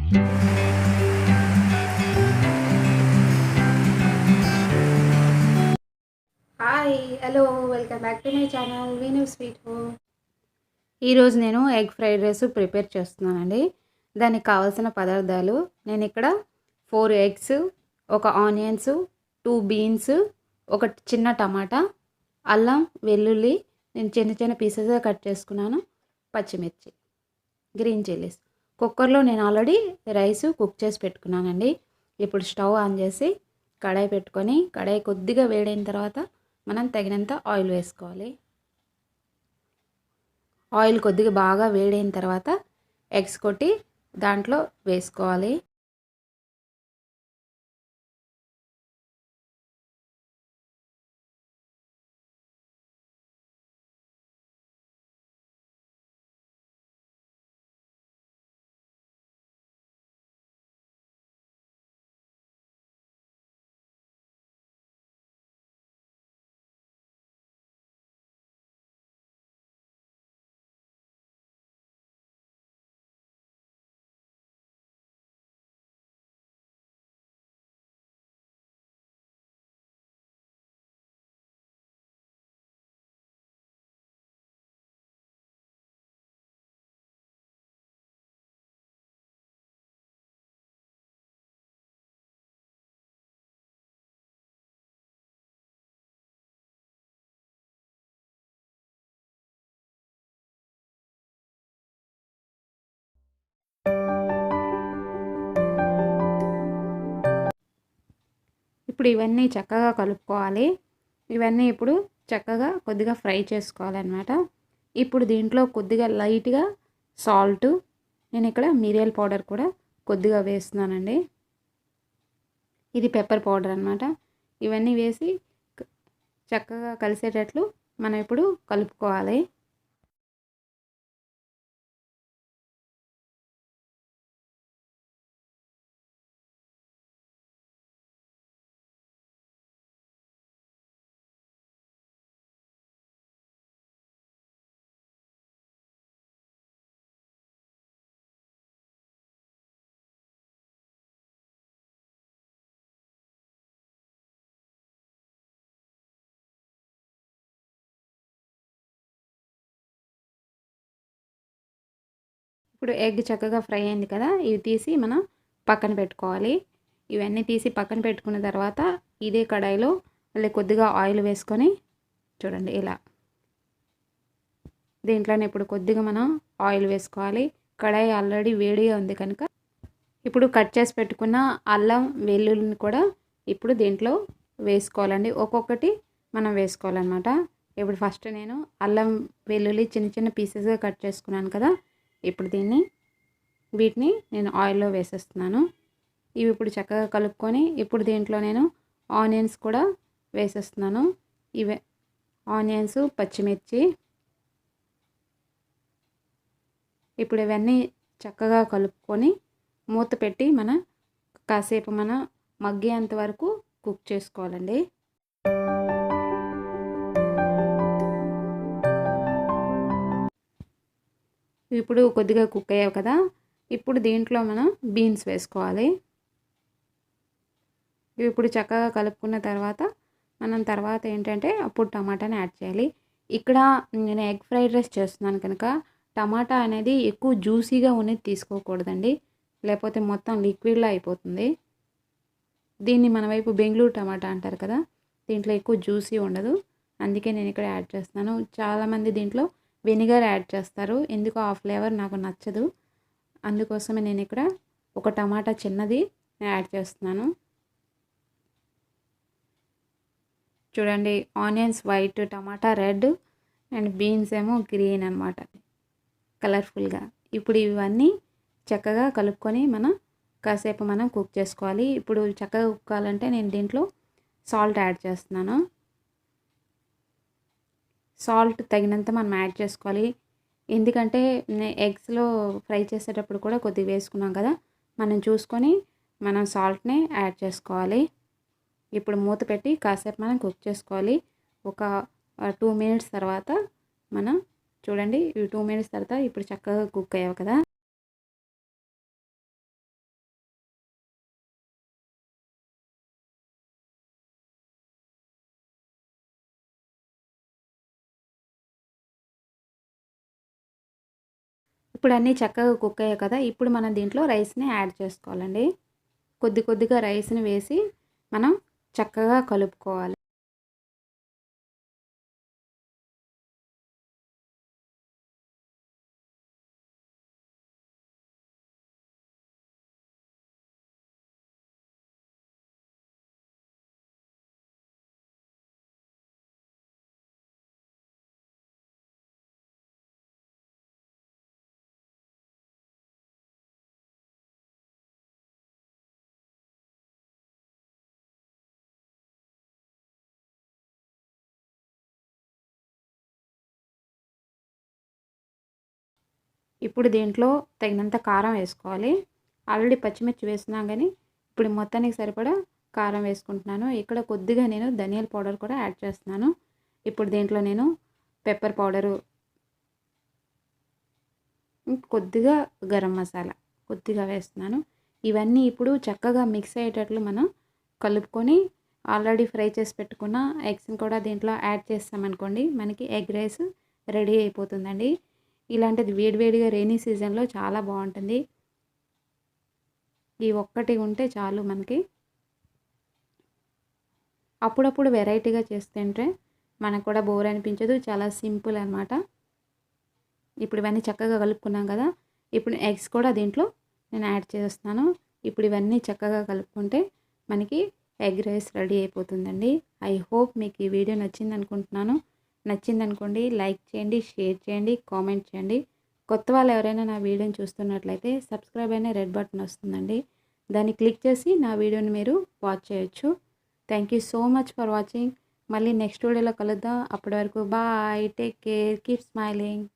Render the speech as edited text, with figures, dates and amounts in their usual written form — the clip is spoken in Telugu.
Hi hello welcome back to my channel Veenu sweet home. ఈరోజు నేను ఎగ్ ఫ్రైడ్ రైస్ ప్రిపేర్ చేస్తున్నానండి. దానికి కావాల్సిన పదార్థాలు నేను ఇక్కడ 4 ఎగ్స్, ఒక ఆనియన్స్, 2 బీన్స్, ఒక చిన్న టమాటా, అల్లం వెల్లుల్లి నేను చిన్న చిన్న పీసెస్గా కట్ చేసుకున్నాను, పచ్చిమిర్చి, గ్రీన్ చిల్లీస్. కుక్కర్లో నేను ఆల్రెడీ రైస్ కుక్ చేసి పెట్టుకున్నానండి. ఇప్పుడు స్టవ్ ఆన్ చేసి కడాయి పెట్టుకొని కడాయి కొద్దిగా వేడైన తర్వాత మనం తగినంత ఆయిల్ వేసుకోవాలి. ఆయిల్ కొద్దిగా బాగా వేడైన తర్వాత ఎగ్స్ కొట్టి దాంట్లో వేసుకోవాలి. ఇప్పుడు ఇవన్నీ చక్కగా కలుపుకోవాలి. ఇవన్నీ ఇప్పుడు చక్కగా కొద్దిగా ఫ్రై చేసుకోవాలన్నమాట. ఇప్పుడు దీంట్లో కొద్దిగా లైట్గా సాల్ట్, నేను ఇక్కడ మిరియాల పౌడర్ కూడా కొద్దిగా వేస్తున్నానండి. ఇది పెప్పర్ పౌడర్ అన్నమాట. ఇవన్నీ వేసి చక్కగా కలిసేటట్లు మనం ఇప్పుడు కలుపుకోవాలి. ఇప్పుడు ఎగ్ చక్కగా ఫ్రై అయింది కదా, ఇవి తీసి మనం పక్కన పెట్టుకోవాలి. ఇవన్నీ తీసి పక్కన పెట్టుకున్న తర్వాత ఇదే కడాయిలో మళ్ళీ కొద్దిగా ఆయిల్ వేసుకొని చూడండి ఇలా దీంట్లోనే ఇప్పుడు కొద్దిగా మనం ఆయిల్ వేసుకోవాలి. కడాయి ఆల్రెడీ వేడిగా ఉంది కనుక ఇప్పుడు కట్ చేసి పెట్టుకున్న అల్లం వెల్లుల్లిని కూడా ఇప్పుడు దీంట్లో వేసుకోవాలండి. ఒక్కొక్కటి మనం వేసుకోవాలన్నమాట. ఇప్పుడు ఫస్ట్ నేను అల్లం వెల్లుల్లి చిన్న చిన్న పీసెస్గా కట్ చేసుకున్నాను కదా, ఇప్పుడు వీటిని నేను ఆయిల్లో వేసేస్తున్నాను. ఇవి ఇప్పుడు చక్కగా కలుపుకొని ఇప్పుడు దీంట్లో నేను ఆనియన్స్ కూడా వేసేస్తున్నాను. ఇవే ఆనియన్స్, పచ్చిమిర్చి. ఇప్పుడు ఇవన్నీ చక్కగా కలుపుకొని మూత పెట్టి కాసేపు మగ్గేంత వరకు కుక్ చేసుకోవాలండి. ఇప్పుడు కొద్దిగా కుక్ అయ్యావు కదా, ఇప్పుడు దీంట్లో మనం బీన్స్ వేసుకోవాలి. ఇప్పుడు చక్కగా కలుపుకున్న తర్వాత తర్వాత ఏంటంటే అప్పుడు టమాటాని యాడ్ చేయాలి. ఇక్కడ నేను ఎగ్ ఫ్రైడ్ రైస్ చేస్తున్నాను కనుక టమాటా అనేది ఎక్కువ జ్యూసీగా ఉన్నది తీసుకోకూడదండి, లేకపోతే మొత్తం లిక్విడ్లా అయిపోతుంది. దీన్ని మన వైపు బెంగళూరు టమాటా అంటారు కదా, దీంట్లో ఎక్కువ జ్యూసీ ఉండదు, అందుకే నేను ఇక్కడ యాడ్ చేస్తున్నాను. చాలామంది దీంట్లో వెనిగర్ యాడ్ చేస్తారు, ఎందుకో ఆ ఫ్లేవర్ నాకు నచ్చదు, అందుకోసమే నేను ఇక్కడ ఒక టమాటా చిన్నది యాడ్ చేస్తున్నాను. చూడండి, onions white, tomato red and beans ఏమో గ్రీన్ అనమాట, కలర్ఫుల్గా. ఇప్పుడు ఇవన్నీ చక్కగా కలుపుకొని కాసేపు కుక్ చేసుకోవాలి. ఇప్పుడు చక్కగా కుక్ కావాలంటే నేను దీంట్లో సాల్ట్ యాడ్ చేస్తున్నాను. సాల్ట్ తగినంత మనం యాడ్ చేసుకోవాలి, ఎందుకంటే ఎగ్స్లో ఫ్రై చేసేటప్పుడు కూడా కొద్దిగా వేసుకున్నాం కదా, మనం చూసుకొని సాల్ట్ని యాడ్ చేసుకోవాలి. ఇప్పుడు మూత పెట్టి కాసేపు కుక్ చేసుకోవాలి. ఒక 2 మినిట్స్ తర్వాత చూడండి, 2 మినిట్స్ తర్వాత ఇప్పుడు చక్కగా కుక్ అయ్యావు కదా. ఇప్పుడు అన్నీ చక్కగా కుక్ అయ్యాయి కదా, ఇప్పుడు మనం దీంట్లో రైస్ని యాడ్ చేసుకోవాలండి. కొద్ది కొద్దిగా రైస్ని వేసి మనం చక్కగా కలుపుకోవాలి. ఇప్పుడు దీంట్లో తగినంత కారం వేసుకోవాలి. ఆల్రెడీ పచ్చిమిర్చి వేసినా కానీ ఇప్పుడు మొత్తానికి సరిపడా కారం వేసుకుంటున్నాను. ఇక్కడ కొద్దిగా నేను ధనియాల పౌడర్ కూడా యాడ్ చేస్తున్నాను. ఇప్పుడు దీంట్లో నేను పెప్పర్ పౌడరు, కొద్దిగా గరం మసాలా కొద్దిగా వేస్తున్నాను. ఇవన్నీ ఇప్పుడు చక్కగా మిక్స్ అయ్యేటట్లు మనం కలుపుకొని ఆల్రెడీ ఫ్రై చేసి పెట్టుకున్న ఎగ్స్ని కూడా దీంట్లో యాడ్ చేస్తామనుకోండి, మనకి ఎగ్ రైస్ రెడీ అయిపోతుందండి. ఇలాంటిది వేడివేడిగా రెయినీ సీజన్లో చాలా బాగుంటుంది. ఈ ఒక్కటి ఉంటే చాలు మనకి. అప్పుడప్పుడు వెరైటీగా చేస్తుంటే మనకు కూడా బోర్ అనిపించదు, చాలా సింపుల్ అనమాట. ఇప్పుడు ఇవన్నీ చక్కగా కలుపుకున్నాం కదా, ఇప్పుడు ఎగ్స్ కూడా దీంట్లో నేను యాడ్ చేస్తున్నాను. ఇప్పుడు ఇవన్నీ చక్కగా కలుపుకుంటే మనకి ఎగ్ రైస్ రెడీ అయిపోతుందండి. ఐ హోప్ మీకు ఈ వీడియో నచ్చింది అనుకుంటున్నాను. నచ్చిందనుకోండి లైక్ చేయండి, షేర్ చేయండి, కామెంట్ చేయండి. కొత్త వాళ్ళు ఎవరైనా నా వీడియోని చూస్తున్నట్లయితే సబ్స్క్రైబ్ అనే రెడ్ బటన్ వస్తుందండి, దాన్ని క్లిక్ చేసి నా వీడియోని మీరు వాచ్ చేయొచ్చు. Thank you so much for watching. మళ్ళీ నెక్స్ట్ వీడియోలో కలుద్దాం. అప్పటి వరకు bye, take care, keep smiling.